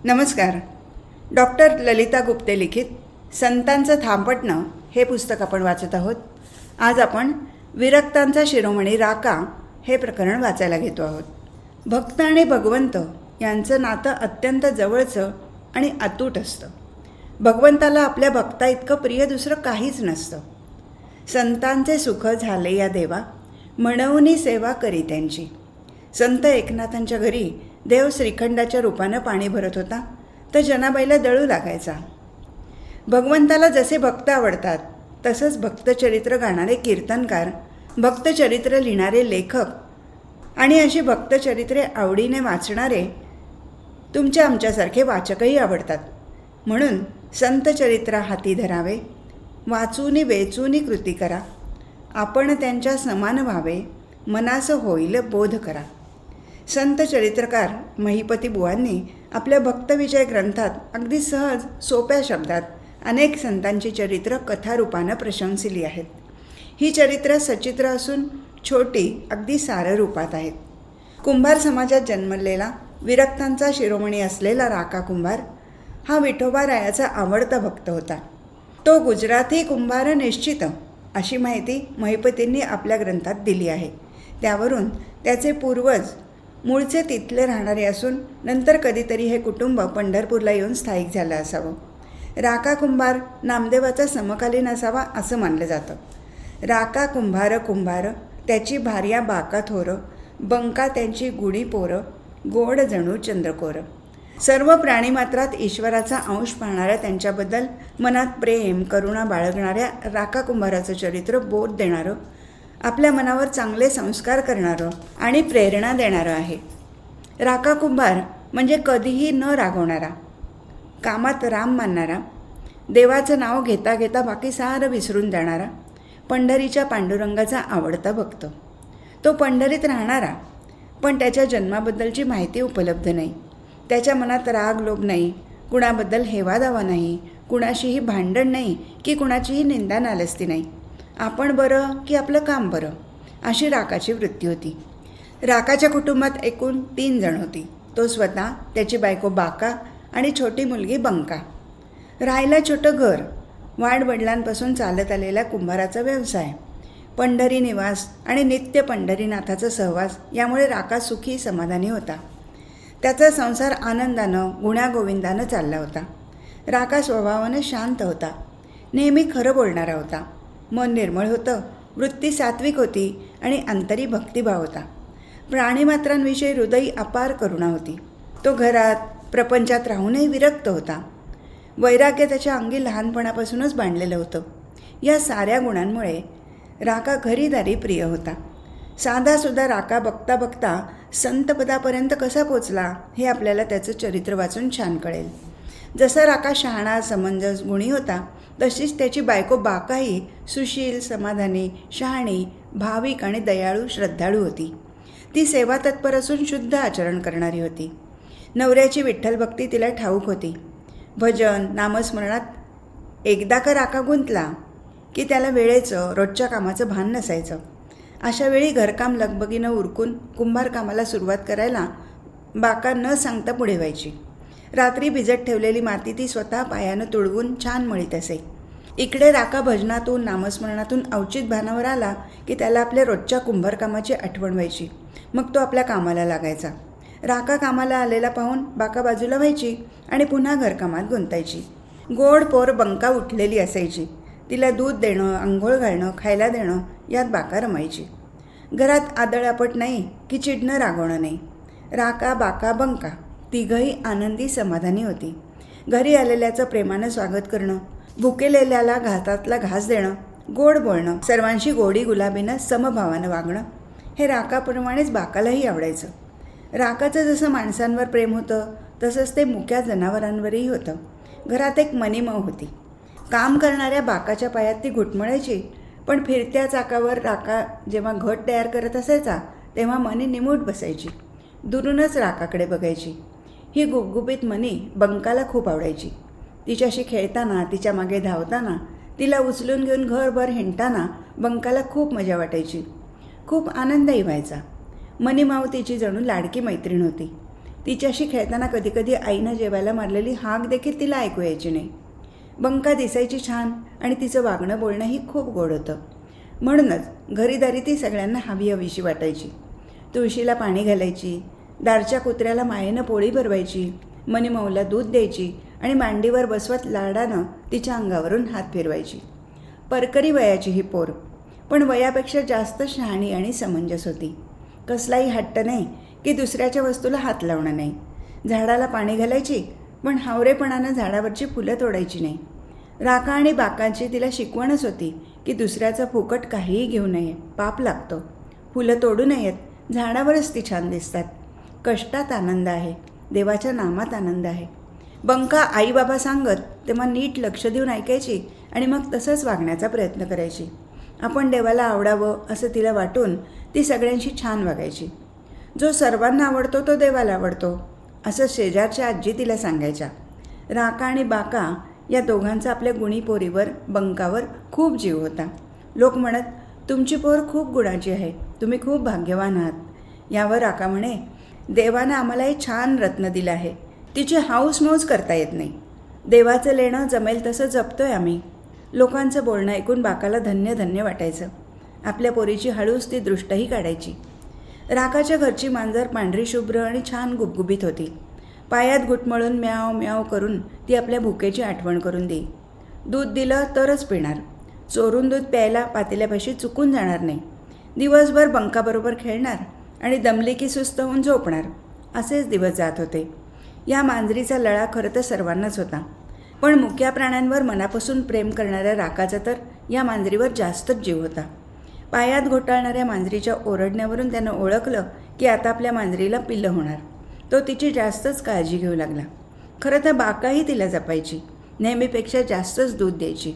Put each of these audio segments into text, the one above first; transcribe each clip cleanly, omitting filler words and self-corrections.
नमस्कार. डॉक्टर ललिता गुप्ते लिखित संतांचं थांबटणं हे पुस्तक आपण वाचत आहोत. आज आपण विरक्तांचा शिरोमणी राका हे प्रकरण वाचायला घेतो आहोत. भक्त आणि भगवंत यांचं नातं अत्यंत जवळचं आणि अतूट असतं. भगवंताला आपल्या भक्ता इतकं प्रिय दुसरं काहीच नसतं. संतांचे सुख झाले या देवा, म्हणूनी सेवा करी त्यांची. संत एकनाथांच्या घरी देव श्रीखंडाच्या रूपानं पाणी भरत होता, तर जनाबाईला दळू लागायचा. भगवंताला जसे भक्त आवडतात तसंच भक्तचरित्र गाणारे कीर्तनकार, भक्तचरित्र लिहिणारे लेखक आणि अशी भक्तचरित्रे आवडीने वाचणारे तुमच्या आमच्यासारखे वाचकही आवडतात. म्हणून संतचरित्र हाती धरावे, वाचूनी वेचूनी कृती करा, आपण त्यांच्या समान व्हावे, मनास होईल बोध करा. संत चरित्रकार महिपती बुवांनी आपल्या भक्तविजय ग्रंथात अगदी सहज सोप्या शब्दात अनेक संतांची चरित्र कथारूपानं प्रशंसिली आहेत. ही चरित्र सचित्र असून छोटी, अगदी सारं रूपात आहेत. कुंभार समाजात जन्मलेला विरक्तांचा शिरोमणी असलेला राका कुंभार हा विठोबारायाचा आवडता भक्त होता. तो गुजराती कुंभार निश्चित अशी माहिती महिपतींनी आपल्या ग्रंथात दिली आहे. त्यावरून त्याचे पूर्वज मूळचे तिथले राहणारे असून नंतर कधीतरी हे कुटुंब पंढरपूरला येऊन स्थायिक झालं असावं. राका कुंभार नामदेवाचा समकालीन असावा असं मानलं जातं. राका कुंभार कुंभार, त्याची भार्या बाका थोर, बंका त्यांची गुडी पोरं, गोड जणू चंद्रकोर. सर्व प्राणीमात्रात ईश्वराचा अंश पाहणाऱ्या त्यांच्याबद्दल मनात प्रेम करुणा बाळगणाऱ्या राका कुंभाराचं चरित्र बोध देणारं, आपल्या मनावर चांगले संस्कार करणारं आणि प्रेरणा देणारं आहे. राका कुंभार म्हणजे कधीही न रागवणारा, कामात राम मानणारा, देवाचं नाव घेता घेता बाकी सारं विसरून जाणारा, पंढरीच्या पांडुरंगाचा आवडता भक्त. तो पंढरीत राहणारा, पण त्याच्या जन्माबद्दलची माहिती उपलब्ध नाही. त्याच्या मनात राग लोभ नाही, कुणाबद्दल हेवादावा नाही, कुणाशीही भांडण नाही की कुणाचीही निंदा नालस्ती नाही. आपण बरं की आपलं काम बरं, अशी राकाची वृत्ती होती. राकाच्या कुटुंबात एकूण 3 जण होती. तो स्वतः, त्याची बायको बाका आणि छोटी मुलगी बंका. राहायला छोटं घर, वाडवडिलांपासून चालत आलेला कुंभाराचा व्यवसाय, पंढरी निवास आणि नित्य पंढरीनाथाचा सहवास यामुळे राका सुखी समाधानी होता. त्याचा संसार आनंदानं गुण्यागोविंदानं चालला होता. राका स्वभावानं शांत होता, नेहमी खरं बोलणारा होता, मन निर्मळ होतं, वृत्ती सात्विक होती आणि अंतरी भक्तिभाव होता. प्राणीमात्रांविषयी हृदयी अपार करुणा होती. तो घरात प्रपंचात राहूनही विरक्त होता. वैराग्य त्याच्या अंगी लहानपणापासूनच बांधलेलं होतं. या साऱ्या गुणांमुळे राका घरीदारी प्रिय होता. साधासुद्धा राका बघता बघता संतपदापर्यंत कसा पोचला हे आपल्याला त्याचं चरित्र वाचून छान कळेल. जसा राका शहाणा समंजस गुणी होता, तशीच त्याची बायको बाकाही सुशील, समाधानी, शहाणी, भाविक आणि दयाळू श्रद्धाळू होती. ती सेवा तत्पर असून शुद्ध आचरण करणारी होती. नवऱ्याची विठ्ठलभक्ती तिला ठाऊक होती. भजन नामस्मरणात एकदा का राका गुंतला की त्याला वेळेचं, रोजच्या कामाचं भान नसायचं. अशा वेळी घरकाम लगबगीनं उरकून कुंभार कामाला सुरुवात करायला बाका न सांगता पुढे व्हायची. रात्री भिजत ठेवलेली माती ती स्वतः पायानं तुडवून छान मळीत असे. इकडे राका भजनातून नामस्मरणातून अवचित भानावर आला की त्याला आपल्या रोजच्या कुंभारकामाची आठवण व्हायची. मग तो आपल्या कामाला लागायचा. राका कामाला आलेला पाहून बाका बाजूला व्हायची आणि पुन्हा घरकामात गुंतायची. गोड पोर बंका उठलेली असायची. तिला दूध देणं, आंघोळ घालणं, खायला देणं यात बाका रमायची. घरात आदळआपट नाही की चिडणं रागवणं नाही. राका, बाका, बंका तिघंही आनंदी समाधानी होती. घरी आलेल्याचं प्रेमानं स्वागत करणं, भुकेलेल्याला घातातला घास देणं, गोड बोलणं, सर्वांशी गोडी गुलाबीनं समभावानं वागणं हे राकाप्रमाणेच बाकालाही आवडायचं. राकाचं जसं माणसांवर प्रेम होतं तसंच ते मुक्या जनावरांवरही होतं. घरात एक मनीमाऊ होती. काम करणाऱ्या बाकाच्या पायात ती घुटमळायची, पण फिरत्या चाकावर राका जेव्हा घट तयार करत असायचा तेव्हा मनी निमूट बसायची. दुरूनच राकाकडे बघायची. ही गुबगुबीत मनी बंकाला खूप आवडायची. तिच्याशी खेळताना, तिच्या मागे धावताना, तिला उचलून घेऊन घरभर हिंडताना बंकाला खूप मजा वाटायची. खूप आनंदही व्हायचा. मनीमाऊ तिची जणू लाडकी मैत्रीण होती. तिच्याशी खेळताना कधीकधी आईनं जेवायला मारलेली हाक देखील तिला ऐकू यायची नाही. बंका दिसायची छान आणि तिचं वागणं बोलणंही खूप गोड होतं. म्हणूनच घरीदारी ती सगळ्यांना हवीशी वाटायची. तुळशीला पाणी घालायची, दारच्या कुत्र्याला मायेनं पोळी भरवायची, मनीमाऊला दूध द्यायची आणि मांडीवर बसवत लाडानं तिच्या अंगावरून हात फिरवायची. परकरी वयाची ही पोर, पण वयापेक्षा जास्त शहाणी आणि समंजस होती. कसलाही हट्ट नाही की दुसऱ्याच्या वस्तूला हात लावणं नाही. झाडाला पाणी घालायची, पण हावरेपणानं झाडावरची फुलं तोडायची नाही. राका आणि बाकांची तिला शिकवणच होती की दुसऱ्याचं फुकट काहीही घेऊ नये, पाप लागतो. फुलं तोडू नयेत, झाडावरच ती छान दिसतात. कष्टात आनंद आहे, देवाच्या नामात आनंद आहे. बंका आई बाबा सांगत तेव्हा नीट लक्ष देऊन ऐकायची आणि मग तसंच वागण्याचा प्रयत्न करायची. आपण देवाला आवडावं असं तिला वाटून ती सगळ्यांशी छान वागायची. जो सर्वांना आवडतो तो देवाला आवडतो असं शेजारच्या आजी तिला सांगायच्या. राका आणि बाका या दोघांचा आपल्या गुणी पोरीवर, बंकावर खूप जीव होता. लोक म्हणत, तुमची पोर खूप गुणाची आहे, तुम्ही खूप भाग्यवान आहात. यावर राका म्हणे, देवानं आम्हाला हे छान रत्न दिलं आहे, तिची हाऊसमौज करता येत नाही. देवाचं लेणं जमेल तसं जपतोय आम्ही. लोकांचं बोलणं ऐकून बाकाला धन्य धन्य वाटायचं. आपल्या पोरीची हळूच ती दृष्टही काढायची. राकाच्या घरची मांजर पांढरी शुभ्र आणि छान गुबगुबीत होती. पायात गुटमळून म्याव म्याव करून ती आपल्या भुकेची आठवण करून देई. दूध दिलं तरच पिणार. चोरून दूध प्यायला पातेल्यापाशी चुकून जाणार नाही. दिवसभर बंकाबरोबर खेळणार आणि दमली की सुस्त होऊन झोपणार. असेच दिवस जात होते. या मांजरीचा लळा खरं तर सर्वांनाच होता, पण मुक्या प्राण्यांवर मनापासून प्रेम करणाऱ्या राकाचा तर या मांजरीवर जास्तच जीव होता. पायात घोटाळणाऱ्या मांजरीच्या ओरडण्यावरून त्यानं ओळखलं की आता आपल्या मांजरीला पिल्लं होणार. तो तिची जास्तच काळजी घेऊ लागला. खरं तर बाकाही तिला जपायची, नेहमीपेक्षा जास्तच दूध द्यायची.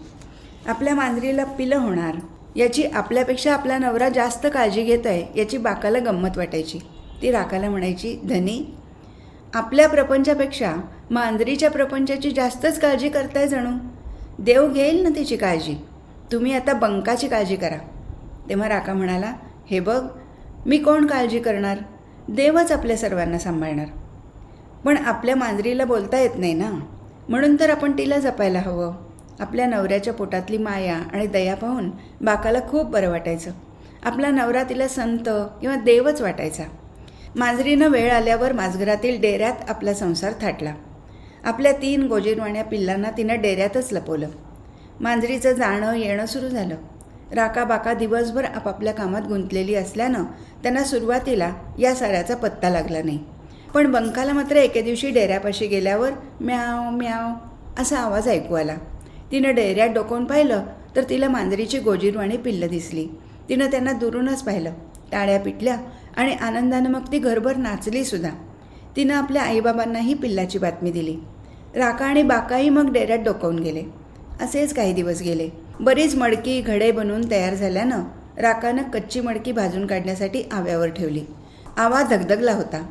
आपल्या मांजरीला पिलं होणार याची आपल्यापेक्षा आपला नवरा जास्त काळजी घेत आहे याची बाकाला गंमत वाटायची. ती राकाला म्हणायची, धनी, आपल्या प्रपंचापेक्षा मांजरीच्या प्रपंचाची जास्तच काळजी करताय जणू. देव घेईल ना तिची काळजी, तुम्ही आता बंकाची काळजी करा. तेव्हा राका म्हणाला, हे बघ, मी कोण काळजी करणार, देवच आपल्या सर्वांना सांभाळणार. पण आपल्या मांजरीला बोलता येत नाही ना, म्हणून तर आपण तिला जपायला हवं. आपल्या नवऱ्याच्या पोटातली माया आणि दया पाहून बाकाला खूप बरं वाटायचं. आपला नवरा तिला संत किंवा देवच वाटायचा. मांजरीनं वेळ आल्यावर माझघरातील डेऱ्यात आपला संसार थाटला. आपल्या 3 गोजीरवाण्या पिल्लांना तिनं डेऱ्यातच लपवलं. मांजरीचं जाणं येणं सुरू झालं. राका बाका दिवसभर आपापल्या कामात गुंतलेली असल्यानं त्यांना सुरुवातीला या साऱ्याचा पत्ता लागला नाही. पण बंकाला मात्र एके दिवशी डेऱ्यापाशी गेल्यावर म्याव म्याव असा आवाज ऐकू आला. तिनं डेऱ्यात डोकावून पाहिलं तर तिला मांजरीची गोजीरवाणी पिल्लं दिसली. तिनं त्यांना दुरूनच पाहिलं, टाळ्या पिटल्या आणि आनंदानं मग ती घरभर नाचलीसुद्धा. तिनं आपल्या आईबाबांनाही पिल्लाची बातमी दिली. राका आणि बाकाही मग डेऱ्यात डोकावून गेले. असेच काही दिवस गेले. बरीच मडकी घडे बनवून तयार झाल्यानं राकानं कच्ची मडकी भाजून काढण्यासाठी आव्यावर ठेवली. आवा धगधगला होता.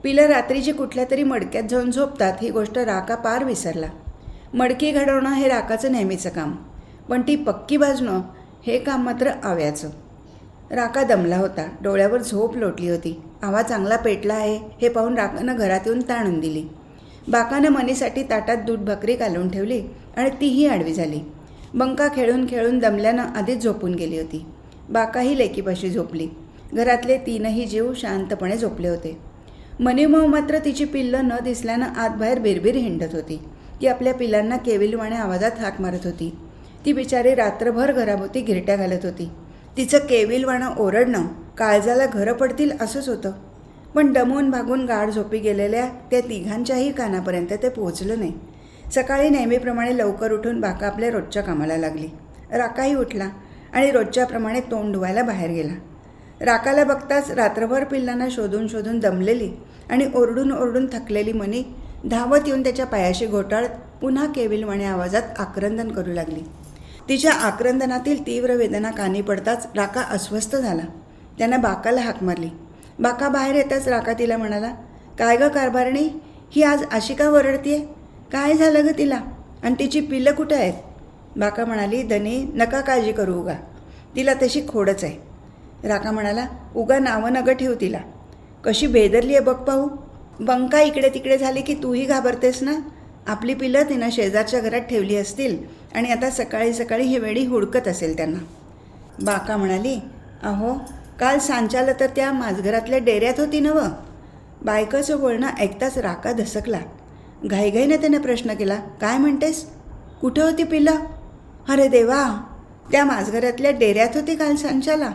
पिलं रात्रीची कुठल्या तरी मडक्यात जाऊन झोपतात ही गोष्ट राका पार विसरला. मडकी घडवणं हे राकाचं नेहमीचं काम, पण ती पक्की भाजणं हे काम मात्र आव्याचं. राका दमला होता, डोळ्यावर झोप लोटली होती. आवा चांगला पेटला आहे हे पाहून राकानं घरात येऊन ताणून दिली. बाकानं मनीसाठी ताटात दूध भाकरी घालून ठेवली आणि तीही आडवी झाली. बंका खेळून खेळून दमल्यानं आधीच झोपून गेली होती. बाकाही लेकीपाशी झोपली. घरातले 3ही जीव शांतपणे झोपले होते. मनीमाऊ मात्र तिची पिल्लं न दिसल्यानं आत बाहेर बिरबिर हिंडत होती. ती आपल्या पिलांना केविलवाण्या आवाजात हाक मारत होती. ती बिचारी रात्रभर घराभोवती घिरट्या घालत होती. तिचं केविलवाणं ओरडणं काळजाला घरं पडतील असंच होतं. पण दमून भागून गाढ झोपी गेलेल्या त्या तिघांच्याही कानापर्यंत ते पोहोचलं नाही. सकाळी नेहमीप्रमाणे लवकर उठून बाका आपल्या रोजच्या कामाला लागली. राकाही उठला आणि रोजच्याप्रमाणे तोंड धुवायला बाहेर गेला. राकाला बघताच रात्रभर पिल्लांना शोधून शोधून दमलेली आणि ओरडून ओरडून थकलेली मनी धावत येऊन त्याच्या पायाशी घोटाळत पुन्हा केविलवाण्या आवाजात आक्रंदन करू लागली. तिच्या आक्रंदनातील तीव्र वेदना कानी पडताच राका अस्वस्थ झाला. त्यानं बाकाला हाक मारली. बाका बाहेर येताच राका तिला म्हणाला, काय गं कारभारणी, ही आज अशी का वरडतीये? काय झालं गं तिला? आणि तिची पिलं कुठं आहेत? बाका म्हणाली, धनी, नका काळजी करू उगा, तिला तशी खोडच आहे. राका म्हणाला, उगा नावं नगं ठेवू तिला, कशी बेदरली आहे बघ पाहू. बंका इकडे तिकडे झाली की तूही घाबरतेस ना. आपली पिलं तिनं शेजारच्या घरात ठेवली असतील आणि आता सकाळी सकाळी ही वेळी हुडकत असेल त्यांना. बाका म्हणाली, अहो काल सांच्याला तर त्या माझघरातल्या डेऱ्यात होती नवं. बायकाचं बोलणं ऐकताच राका धसकला. घाईघाईने त्याने प्रश्न केला, काय म्हणतेस? कुठं होती पिलं? अरे देवा, त्या माझघरातल्या डेऱ्यात होती काल सांच्याला.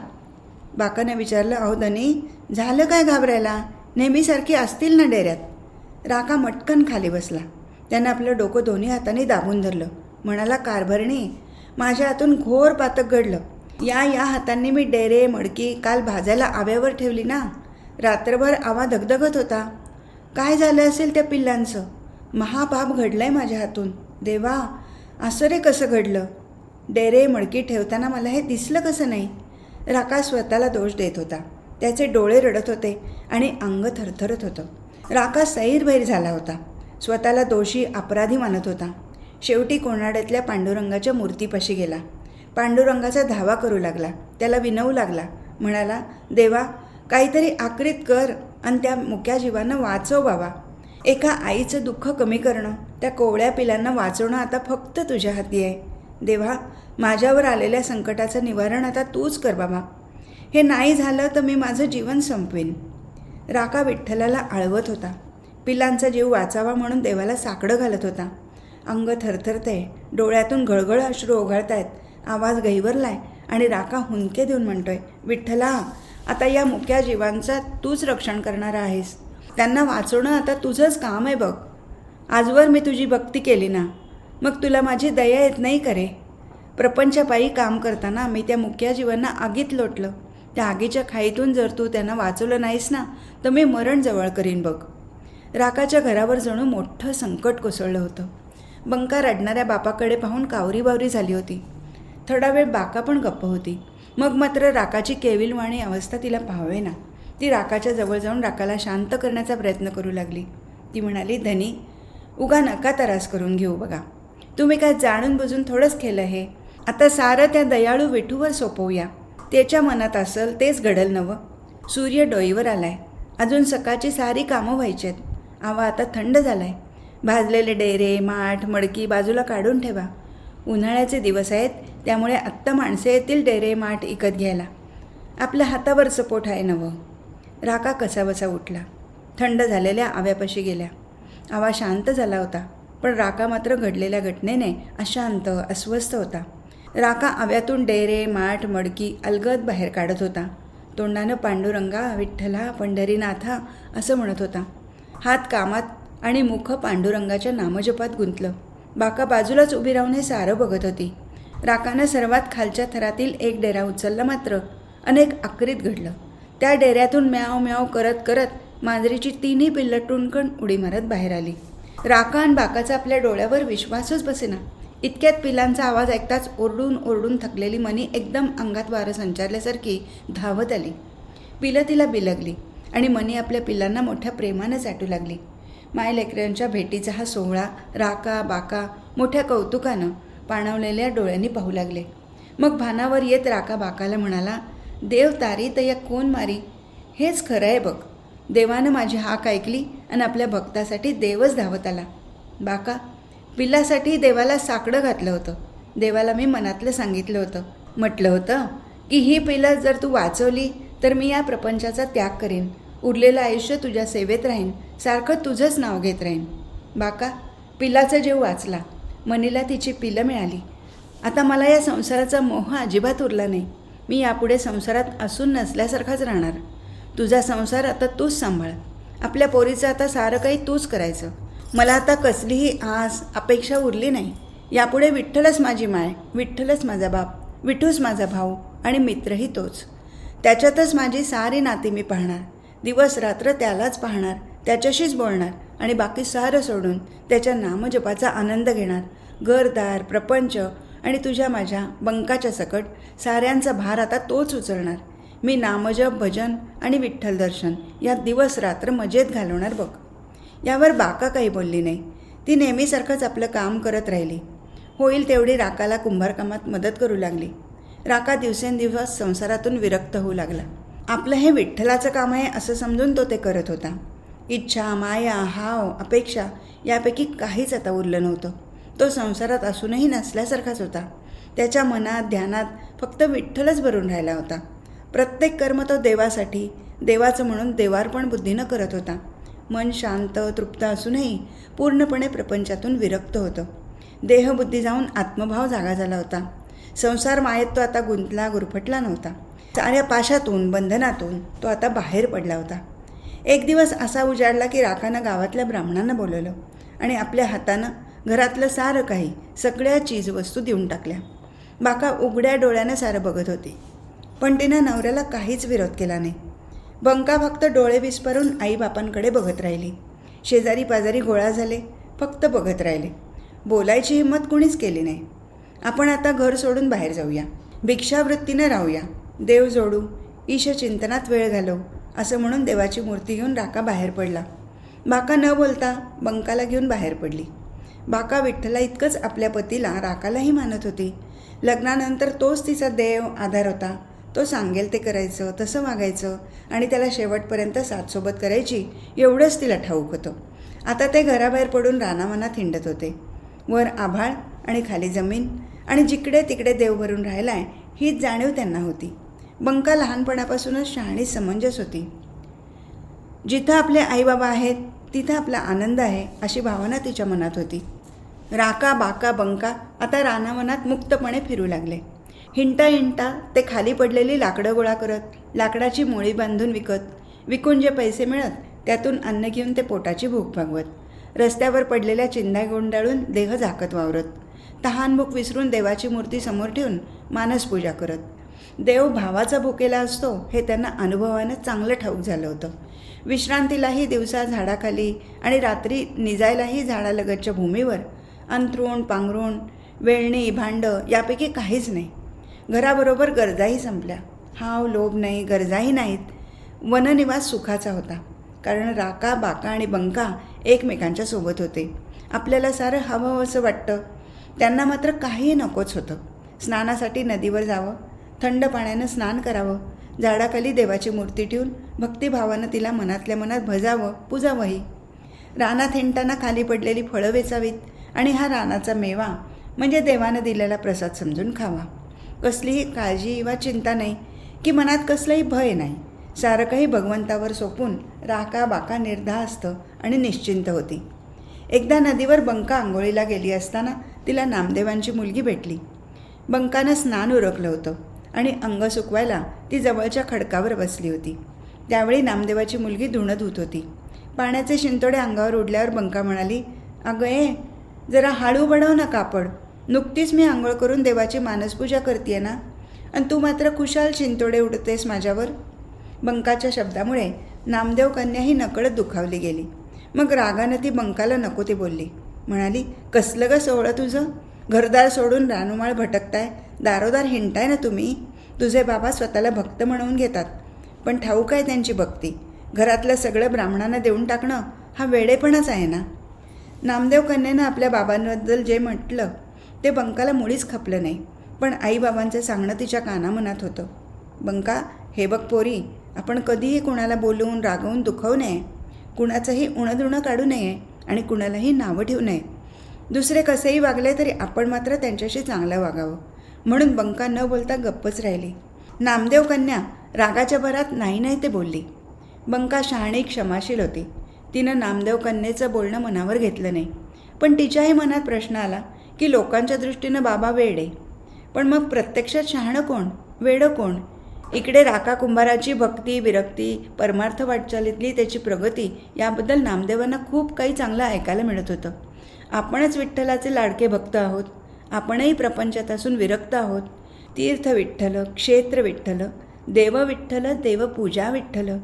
बाकाने विचारलं, अहो धनी, झालं काय घाबरायला? नेहमीसारखी असतील ना डेऱ्यात. राका मटकन खाली बसला. त्यानं आपलं डोकं दोन्ही हाताने दाबून धरलं. म्हणाला, कारभारणी, माझ्या हातून घोर पातक घडलं. या हातांनी मी डेरे मडकी काल भाजायला आव्यावर ठेवली ना. रात्रभर आवा धगधगत होता. काय झालं असेल त्या पिल्लांचं? महापाप घडलंय माझ्या हातून. देवा, असं रे कसं घडलं? डेरे मडकी ठेवताना मला हे दिसलं कसं नाही? राका स्वतःला दोष देत होता. त्याचे डोळे रडत होते आणि अंग थरथरत होतं. राका सैरभैर झाला होता. स्वतःला दोषी अपराधी मानत होता. शेवटी कोणाड्यातल्या पांडुरंगाच्या मूर्तीपाशी गेला. पांडुरंगाचा धावा करू लागला. त्याला विनवू लागला. म्हणाला, देवा, काहीतरी आक्रीत कर आणि त्या मुक्या जीवांना वाचव बाबा. एका आईचं दुःख कमी करणं, त्या कोवळ्या पिलांना वाचवणं आता फक्त तुझ्या हाती आहे. देवा, माझ्यावर आलेल्या संकटाचं निवारण आता तूच कर बाबा. हे नाही झालं तर मी माझं जीवन संपवीन. राका विठ्ठलाला आळवत होता. पिलांचा जीव वाचावा म्हणून देवाला साकडं घालत होता. अंग थरथरतंय, डोळ्यातून गळगळ अश्रू ओघळतायत, आवाज गहिवरलाय आणि राका हुंदके देऊन म्हणतोय, विठ्ठला, आता या मुक्या जीवांचा तूच रक्षण करणार आहेस. त्यांना वाचवणं आता तुझंच काम आहे बघ. आजवर मी तुझी भक्ती केली ना, मग तुला माझी दया येत नाही करे? प्रपंचपायी काम करताना मी त्या मुक्या जीवांना आगीत लोटलं. त्या आगीच्या खाईतून जर तू त्यांना वाचवलं नाहीस ना, तर मी मरण जवळ करीन बघ. राकाच्या घरावर जणू मोठं संकट कोसळलं होतं. बंका रडणाऱ्या बापाकडे पाहून कावरीबावरी झाली होती. थोडा वेळ बाका पण गप्प होती. मग मात्र राकाची केविलवाणी अवस्था तिला पाहावेना. ती राकाच्या जवळ जाऊन राकाला शांत करण्याचा प्रयत्न करू लागली. ती म्हणाली, धनी, उगा नका त्रास करून घेऊ बघा. तुम्ही काय जाणून बुजून थोडंच केलं हे. आता सारं त्या दयाळू विठूवर सोपवूया. त्याच्या मनात असेल तेच घडल नवं. सूर्य डोईवर आलाय. अजून सकाळची सारी कामं व्हायची आहेत. आवा आता थंड झालाय. भाजलेले डेरे माठ मडकी बाजूला काढून ठेवा. उन्हाळ्याचे दिवस आहेत, त्यामुळे आत्ता माणसे येतील डेरे माठ इकत घ्यायला. आपल्या हातावर सपोट आहे नवं. राका कसाबसा उठला. थंड झालेल्या आव्यापाशी गेल्या. आवा शांत झाला होता, पण राका मात्र घडलेल्या घटनेने अशांत अस्वस्थ होता. राका आव्यातून डेरे माठ मडकी अलगद बाहेर काढत होता. तोंडानं पांडुरंगा, विठ्ठला, पंढरीनाथा असं म्हणत होता. हात कामात आणि मुख पांडुरंगाच्या नामजपात गुंतलं. बाका बाजूलाच उभी राहून हे सारं बघत होती. राकानं सर्वात खालच्या थरातील एक डेरा उचलला, मात्र अनेक आक्रीत घडलं. त्या डेऱ्यातून म्याव म्याव करत करत मांजरीची तिन्ही पिल्लं टुणकण उडी मारत बाहेर आली. राका आणि बाकाचा आपल्या डोळ्यावर विश्वासच बसेना. इतक्यात पिलांचा आवाज ऐकताच ओरडून ओरडून थकलेली मनी एकदम अंगात वारं संचारल्यासारखी धावत आली. पिलं तिला बिलगली आणि मनी आपल्या पिलांना मोठ्या प्रेमानं चाटू लागली. मायलेकरांच्या भेटीचा हा सोहळा राका बाका मोठ्या कौतुकानं पाणवलेल्या डोळ्यांनी पाहू लागले. मग भानावर येत राका बाकाला म्हणाला, देव तारी तर या कोण मारी. हेच खरं आहे बघ. देवानं माझी हाक ऐकली आणि आपल्या भक्तासाठी देवच धावत आला. बाका, पिल्लासाठी देवाला साकडं घातलं होतं. देवाला मी मनातलं सांगितलं होतं. म्हटलं होतं की ही पिलं जर तू वाचवली तर मी या प्रपंचाचा त्याग करीन. उरलेलं आयुष्य तुझ्या सेवेत राहीन. सारखं तुझंच नाव घेत राहीन. बाका, पिलाचा जीव वाचला. मनीला तिची पिलं मिळाली. आता मला या संसाराचा मोह अजिबात उरला नाही. मी यापुढे संसारात असून नसल्यासारखाच राहणार. तुझा संसार आता तूच सांभाळ. आपल्या पोरीचं आता सारं काही तूच करायचं. मला आता कसलीही आस अपेक्षा उरली नाही. यापुढे विठ्ठलच माझी माय, विठ्ठलच माझा बाप, विठूच माझा भाऊ आणि मित्रही तोच. त्याच्यातच माझी सारी नाती मी पाहणार. दिवस रात्र त्यालाच पाहणार, त्याच्याशीच बोलणार आणि बाकी सारं सोडून त्याच्या नामजपाचा आनंद घेणार. घरदार प्रपंच आणि तुझ्या माझ्या बंकाच्या सकट साऱ्यांचा भार आता तोच उचलणार. मी नामजप भजन आणि विठ्ठल दर्शन यात दिवस रात्र मजेत घालवणार बघ. यावर बाका काही बोलली नाही. ती नेहमीसारखंच आपलं काम करत राहिली. होईल तेवढी राकाला कुंभारकामात मदत करू लागली. राका दिवसेंदिवस संसारातून विरक्त होऊ लागला. आपलं हे विठ्ठलाचं काम आहे असं समजून तो ते करत होता. इच्छा, माया, हाव, अपेक्षा यापैकी काहीच आता उरलं नव्हतं. तो संसारात असूनही नसल्यासारखाच होता. त्याच्या मनात, ध्यानात फक्त विठ्ठलच भरून राहिला होता. प्रत्येक कर्म तो देवासाठी, देवाचं म्हणून देवार्पण बुद्धीनं करत होता. मन शांत, तृप्त असूनही पूर्णपणे प्रपंचातून विरक्त होतं. देहबुद्धी जाऊन आत्मभाव जागा झाला होता. संसार मायेत तो आता गुंतला, गुरफटला नव्हता. साऱ्या पाशातून, बंधनातून तो आता बाहेर पडला होता. एक दिवस असा उजाडला की राकानं गावातल्या ब्राह्मणांना बोलवलं आणि आपल्या हातानं घरातलं सारं काही, सगळ्या चीजवस्तू देऊन टाकल्या. बाका उघड्या डोळ्यानं सारं बघत होती, पण तिनं नवऱ्याला काहीच विरोध केला नाही. बंका फक्त डोळे विस्फारून आईबापांकडे बघत राहिली. शेजारी पाजारी गोळा झाले, फक्त बघत राहिले. बोलायची हिंमत कुणीच केली नाही. आपण आता घर सोडून बाहेर जाऊया, भिक्षावृत्तीनं राहूया, देव जोडू, ईशचिंतनात वेळ घालवू असं म्हणून देवाची मूर्ती घेऊन राका बाहेर पडला. बाका न बोलता बंकाला घेऊन बाहेर पडली. बाका विठ्ठला इतकंच आपल्या पतीला, राकालाही मानत होती. लग्नानंतर तोच तिचा देव, आधार होता. तो सांगेल ते करायचं, तसं वागायचं आणि त्याला शेवटपर्यंत साथसोबत करायची, एवढंच तिला ठाऊक होतं. आता ते घराबाहेर पडून रानामनात हिंडत होते. वर आभाळ आणि खाली जमीन आणि जिकडे तिकडे देव भरून राहिलाय हीच जाणीव त्यांना होती. बंका लहानपणापासूनच शहाणी समंजस होती. जिथं आपले आईबाबा आहेत तिथं आपला आनंद आहे अशी भावना तिच्या मनात होती. राका, बाका, बंका आता रानामनात मुक्तपणे फिरू लागले. हिंडता हिंडता ते खाली पडलेली लाकडं गोळा करत, लाकडाची मोळी बांधून विकून जे पैसे मिळत त्यातून अन्न घेऊन ते पोटाची भूक भागवत, रस्त्यावर पडलेल्या चिंध्या गुंडाळून देह झाकत वावरत, तहानभूक विसरून देवाची मूर्ती समोर ठेवून मानसपूजा करत. देव भावाचा भुकेला असतो हे त्यांना अनुभवानं चांगलं ठाऊक झालं होतं. विश्रांतीलाही दिवसा झाडाखाली आणि रात्री निजायलाही झाडालगतच्या भूमीवर अंथरूण, पांघरूण, वेळणी, भांडं यापैकी काहीच नाही. घराबरोबर गरजाही संपल्या. हाव, लोभ नाही, गरजाही नाहीत. वननिवास सुखाचा होता, कारण राका, बाका आणि बंका एकमेकांच्या सोबत होते. आपल्याला सारं हवं असं वाटतं, त्यांना मात्र काहीही नकोच होतं. स्नानासाठी नदीवर जावं, थंड पाण्यानं स्नान करावं, झाडाखाली देवाची मूर्ती ठेवून भक्तिभावानं तिला मनातल्या मनात भजावं, पूजावंही. रानात हिंडताना खाली पडलेली फळं वेचावीत आणि हा रानाचा मेवा म्हणजे देवानं दिलेला प्रसाद समजून खावा. कसलीही काळजी वा चिंता नाही की मनात कसलंही भय नाही. सारं काही भगवंतावर सोपून राका, बाका निर्धास्त आणि निश्चिंत होती. एकदा नदीवर बंका आंघोळीला गेली असताना तिला नामदेवांची मुलगी भेटली. बंकानं स्नान उरकलं होतं आणि अंग सुकवायला ती जवळच्या खडकावर बसली होती. त्यावेळी नामदेवाची मुलगी धुणं धुत होती. पाण्याचे शिंतोडे अंगावर उडल्यावर बंका म्हणाली, अगं जरा हळू बडव ना कापड. नुकतीच मी आंघोळ करून देवाची मानसपूजा करते ना, आणि तू मात्र खुशाल शिंतोडे उडतेस माझ्यावर. बंकाच्या शब्दामुळे नामदेव कन्याही नकळत दुखावली गेली. मग रागानं ती बंकाला नको ती बोलली. म्हणाली, कसलं ग सोहळं तुझं? घरदार सोडून रानुमाळ भटकताय, दारोदार हिंडताय ना तुम्ही. तुझे बाबा स्वतःला भक्त म्हणवून घेतात, पण ठाऊक आहे त्यांची भक्ती. घरातलं सगळं ब्राह्मणांना देऊन टाकणं हा वेडेपणाच आहे ना. नामदेव कन्येनं आपल्या बाबांबद्दल जे म्हटलं ते बंकाला मुळीच खपलं नाही, पण आईबाबांचं सांगणं तिच्या कानामनात होतं. बंका, हे बघ पोरी, आपण कधीही कुणाला बोलवून रागवून दुखवू नये, कुणाचंही उणंदुणं काढू नये आणि कुणालाही नावं ठेवू नये. दुसरे कसेही वागले तरी आपण मात्र त्यांच्याशी चांगलं वागावं. म्हणून बंका न बोलता गप्पच राहिली. नामदेव कन्या रागाच्या भरात नाही ते बोलली. बंका शहाणी, क्षमाशील होती. तिनं नामदेव कन्येचं बोलणं मनावर घेतलं नाही. पण तिच्याही मनात प्रश्न आला की लोकांच्या दृष्टीनं बाबा वेडे, पण मग प्रत्यक्षात शहाणं कोण, वेडं कोण? इकडे राका कुंभाराची भक्ती, विरक्ती, परमार्थ वाटचालीतली त्याची प्रगती याबद्दल नामदेवांना खूप काही चांगलं ऐकायला मिळत होतं. आपणच विठ्ठलाचे लाडके भक्त आहोत, आपणही प्रपंचात असून विरक्त आहोत. तीर्थ विठ्ठल, क्षेत्र विठ्ठल, देव विठ्ठल, देवपूजा विठ्ठल.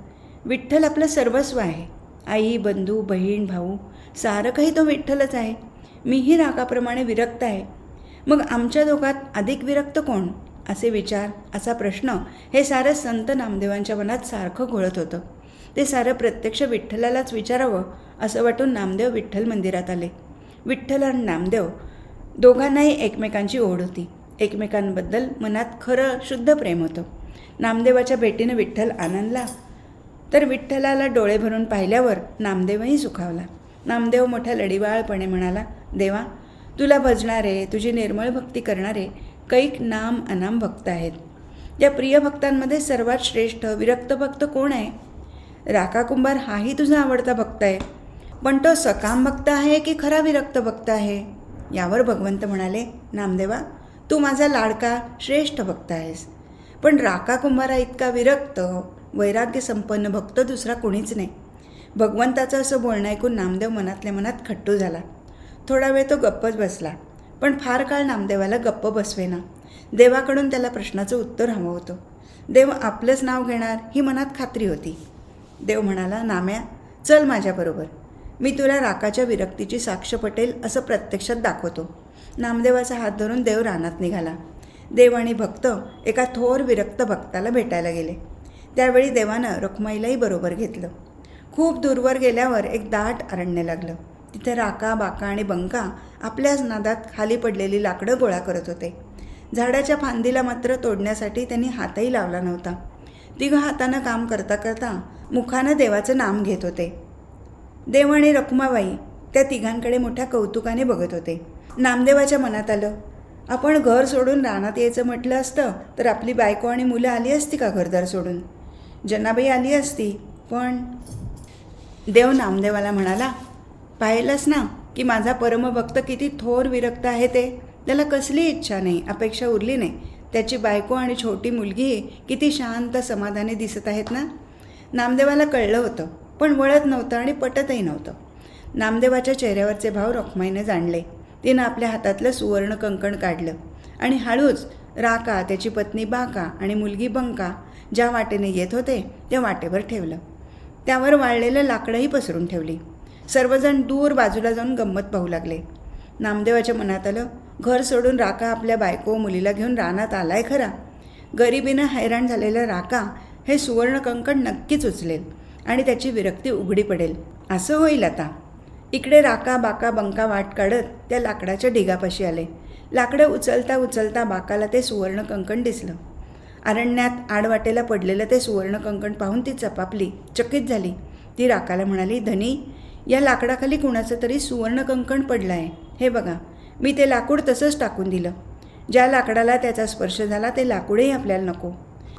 विठ्ठल आपलं सर्वस्व आहे. आई, बंधू, बहीण, भाऊ सारं काही तो विठ्ठलच आहे. मीही रागाप्रमाणे विरक्त आहे. मग आमच्या दोघात अधिक विरक्त कोण? असे विचार, असा प्रश्न हे सारं संत नामदेवांच्या मनात सारखं घोळत होतं. ते सारं प्रत्यक्ष विठ्ठलालाच विचारावं असं वाटून नामदेव विठ्ठल मंदिरात आले. विठ्ठल आणि नामदेव दोघांनाही एकमेकांची ओढ होती. एकमेकांबद्दल मनात खरं शुद्ध प्रेम होतं. नामदेवाच्या भेटीनं विठ्ठल आनंदला तर विठ्ठलाला डोळे भरून पाहिल्यावर नामदेवही सुखावला. नामदेव मोठ्या लढीवाळपणे म्हणाला, देवा, तुला भजणारे, तुझी निर्मळ भक्ती करणारे कैक नाम अनाम भक्त आहेत. या प्रिय भक्तांमध्ये सर्वात श्रेष्ठ विरक्त भक्त कोण आहे? राका कुंभार हाही तुझा आवडता भक्त आहे, पण तो सकाम भक्त आहे की खरा विरक्त भक्त आहे? यावर भगवंत म्हणाले, नामदेवा, तू माझा लाडका श्रेष्ठ भक्त आहेस, पण राका कुंभारा इतका विरक्त वैराग्य संपन्न भक्त दुसरा कोणीच नाही. भगवंताचं असं बोलणं ऐकून नामदेव मनातल्या मनात खट्टू झाला. थोडा वेळ तो गप्पच बसला, पण फार काळ नामदेवाला गप्प बसवेना. देवाकडून त्याला प्रश्नाचं उत्तर हवं होतं. देव आपलंच नाव घेणार ही मनात खात्री होती. देव म्हणाला, नाम्या, चल माझ्याबरोबर, मी तुला राकाच्या विरक्तीची साक्ष पटेल असं प्रत्यक्षात दाखवतो. नामदेवाचा हात धरून देव रानात निघाला. देव आणि भक्त एका थोर विरक्त भक्ताला भेटायला गेले. त्यावेळी देवानं रखुमाईलाही बरोबर घेतलं. खूप दूरवर गेल्यावर एक दाट अरण्य लागलं. तिथे राका, बाका आणि बंका आपल्याच नादात खाली पडलेली लाकडं गोळा करत होते. झाडाच्या फांदीला मात्र तोडण्यासाठी त्यांनी हातही लावला नव्हता. तिघं हातानं काम करता करता मुखानं देवाचं नाम घेत होते. देव आणि रखुमाबाई त्या तिघांकडे मोठ्या कौतुकाने बघत होते. नामदेवाच्या मनात आलं, आपण घर सोडून रानात यायचं म्हटलं असतं तर आपली बायको आणि मुलं आली असती का घरदार सोडून? जनाबाई आली असती, पण देव नामदेवाला म्हणाला, पाहिलंस ना की माझा परमभक्त किती थोर विरक्त आहे ते. त्याला कसली इच्छा नाही, अपेक्षा उरली नाही. त्याची बायको आणि छोटी मुलगी किती शांत समाधानी दिसत आहेत ना. नामदेवाला कळलं होतं, पण वळत नव्हतं आणि पटतही नव्हतं. नामदेवाच्या चेहऱ्यावरचे भाव रखुमाईने जाणले. तिनं आपल्या हातातलं सुवर्ण कंकण काढलं आणि हळूच राका, त्याची पत्नी बाका आणि मुलगी बंका ज्या वाटेने येत होते त्या वाटेवर ठेवलं. त्यावर वाळलेलं लाकडंही पसरून ठेवली. सर्वजण दूर बाजूला जाऊन गंमत पाहू लागले. नामदेवाच्या मनात आलं, घर सोडून राका आपल्या बायको मुलीला घेऊन रानात आलाय खरा. गरिबीनं हैराण झालेला राका हे सुवर्ण कंकण नक्कीच उचलेल आणि त्याची विरक्ती उघडी पडेल. असं होईल आता. इकडे राका, बाका, बंका वाट काढत त्या लाकडाच्या ढिगापाशी आले. लाकडं उचलता उचलता बाकाला ते सुवर्ण कंकण दिसलं. अरण्यात आडवाटेला पडलेलं ते सुवर्ण कंकण पाहून ती चपापली, चकित झाली. ती राकाला म्हणाली, धनी, या लाकडाखाली कुणाचं तरी सुवर्ण कंकण पडलं आहे. हे बघा, मी ते लाकूड तसंच टाकून दिलं. ज्या लाकडाला त्याचा स्पर्श झाला ते लाकूडही आपल्याला नको.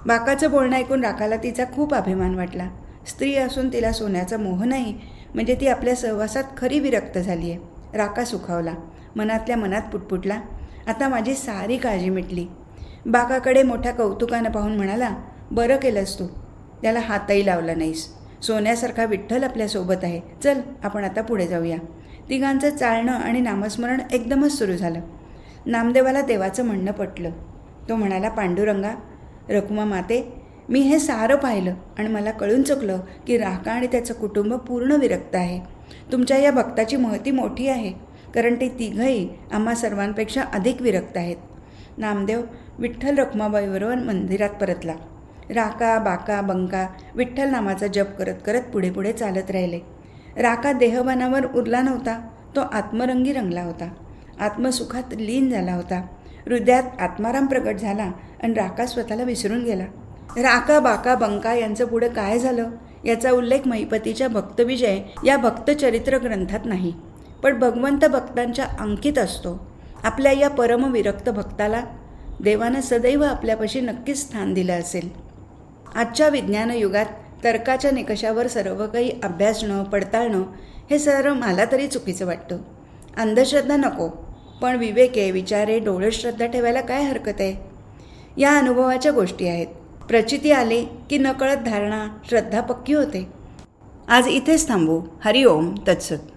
बाकाचं बोलणं ऐकून राकाला तिचा खूप अभिमान वाटला. स्त्री असून तिला सोन्याचा मोह नाही म्हणजे ती आपल्या सहवासात खरी विरक्त झाली आहे. राका सुखावला. मनातल्या मनात पुटपुटला, आता माझी सारी काळजी मिटली. बाकाकडे मोठ्या कौतुकानं पाहून म्हणाला, बरं केलंस तू, त्याला हातही लावला नाहीस. सोन्यासारखा विठ्ठल आपल्यासोबत आहे. चल, आपण आता पुढे जाऊया. तिघांचं चालणं आणि नामस्मरण एकदमच सुरू झालं. नामदेवाला देवाचं म्हणणं पटलं. तो म्हणाला, पांडुरंगा, रखुमा माते, मी हे सारं पाहिलं आणि मला कळून चुकलं की राका आणि त्याचं कुटुंब पूर्ण विरक्त आहे. तुमच्या या भक्ताची महती मोठी आहे, कारण ते तिघंही आम्हा सर्वांपेक्षा अधिक विरक्त आहेत. नामदेव विठ्ठल रखुमाबाईबरोबर मंदिरात परतला. राका, बाका, बंका विठ्ठल नामाचा जप करत करत पुढे पुढे चालत राहिले. राका देहभानावर उरला नव्हता, तो आत्मरंगी रंगला होता. आत्मसुखात लीन झाला होता. हृदयात आत्माराम प्रगट झाला आणि राका स्वतःला विसरून गेला. राका, बाका, बंका यांचं पुढं काय झालं याचा उल्लेख महिपतीच्या भक्तविजय या भक्तचरित्र ग्रंथात नाही, पण भगवंत भक्तांच्या अंकित असतो. आपल्या या परमविरक्त भक्ताला देवानं सदैव आपल्यापाशी नक्कीच स्थान दिलं असेल. आजच्या विज्ञान युगात तर्काच्या निकषावर सर्व काही अभ्यासणं, पडताळणं हे सर्व मला तरी चुकीचं वाटतं. अंधश्रद्धा नको, पण विवेके, विचारे, डोळे श्रद्धा ठेवायला काय हरकत आहे? या अनुभवाच्या गोष्टी आहेत. प्रचिती आली की नकळत धारणा, श्रद्धा पक्की होते. आज इथेच थांबू. हरिओम तत्सत.